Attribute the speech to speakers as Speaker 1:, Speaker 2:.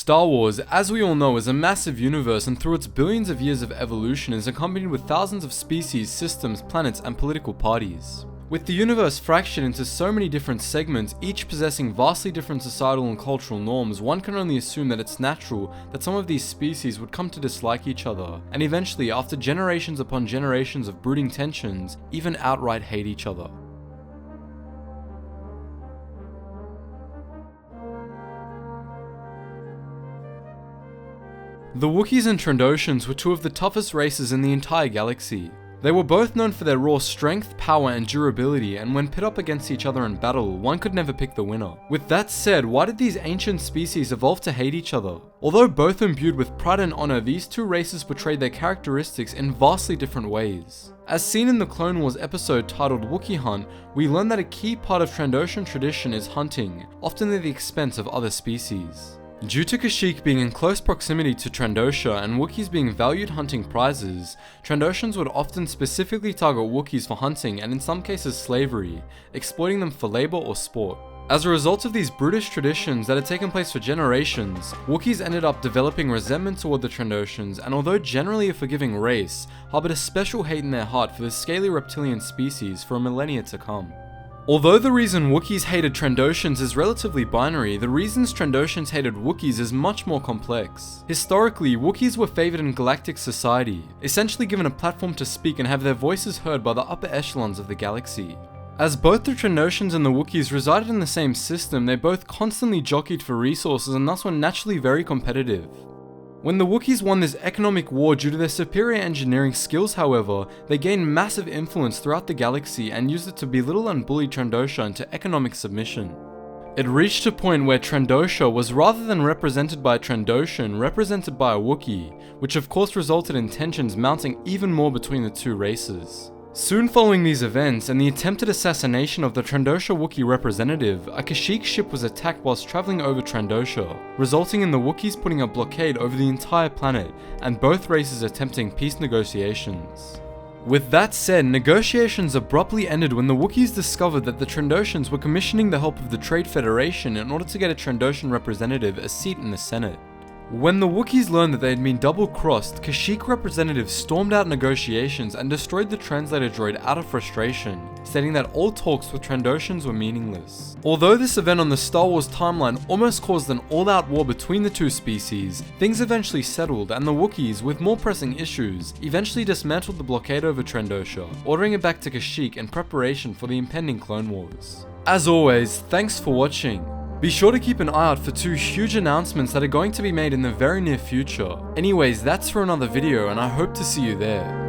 Speaker 1: Star Wars, as we all know, is a massive universe, and through its billions of years of evolution is accompanied with thousands of species, systems, planets, and political parties. With the universe fractured into so many different segments, each possessing vastly different societal and cultural norms, one can only assume that it's natural that some of these species would come to dislike each other, and eventually, after generations upon generations of brooding tensions, even outright hate each other. The Wookies and Trandoshans were two of the toughest races in the entire galaxy. They were both known for their raw strength, power, and durability, and when pit up against each other in battle, one could never pick the winner. With that said, why did these ancient species evolve to hate each other? Although both imbued with pride and honor, these two races portrayed their characteristics in vastly different ways. As seen in the Clone Wars episode titled Wookiee Hunt, we learn that a key part of Trandoshan tradition is hunting, often at the expense of other species. Due to Kashyyyk being in close proximity to Trandosha and Wookiees being valued hunting prizes, Trandoshans would often specifically target Wookiees for hunting and in some cases slavery, exploiting them for labor or sport. As a result of these brutish traditions that had taken place for generations, Wookiees ended up developing resentment toward the Trandoshans, and although generally a forgiving race, harbored a special hate in their heart for the scaly reptilian species for a millennia to come. Although the reason Wookiees hated Trandoshans is relatively binary, the reasons Trandoshans hated Wookiees is much more complex. Historically, Wookiees were favored in galactic society, essentially given a platform to speak and have their voices heard by the upper echelons of the galaxy. As both the Trandoshans and the Wookiees resided in the same system, they both constantly jockeyed for resources and thus were naturally very competitive. When the Wookiees won this economic war due to their superior engineering skills, however, they gained massive influence throughout the galaxy and used it to belittle and bully Trandosha into economic submission. It reached a point where Trandosha was, rather than represented by a Trandoshan, represented by a Wookiee, which of course resulted in tensions mounting even more between the two races. Soon following these events and the attempted assassination of the Trandosha Wookiee representative, a Kashyyyk ship was attacked whilst travelling over Trandosha, resulting in the Wookiees putting a blockade over the entire planet and both races attempting peace negotiations. With that said, negotiations abruptly ended when the Wookiees discovered that the Trandoshans were commissioning the help of the Trade Federation in order to get a Trandoshan representative a seat in the Senate. When the Wookiees learned that they had been double-crossed, Kashyyyk representatives stormed out negotiations and destroyed the translator droid out of frustration, stating that all talks with Trandoshans were meaningless. Although this event on the Star Wars timeline almost caused an all-out war between the two species, things eventually settled and the Wookiees, with more pressing issues, eventually dismantled the blockade over Trandosha, ordering it back to Kashyyyk in preparation for the impending Clone Wars. As always, thanks for watching. Be sure to keep an eye out for two huge announcements that are going to be made in the very near future. Anyways, that's for another video and I hope to see you there.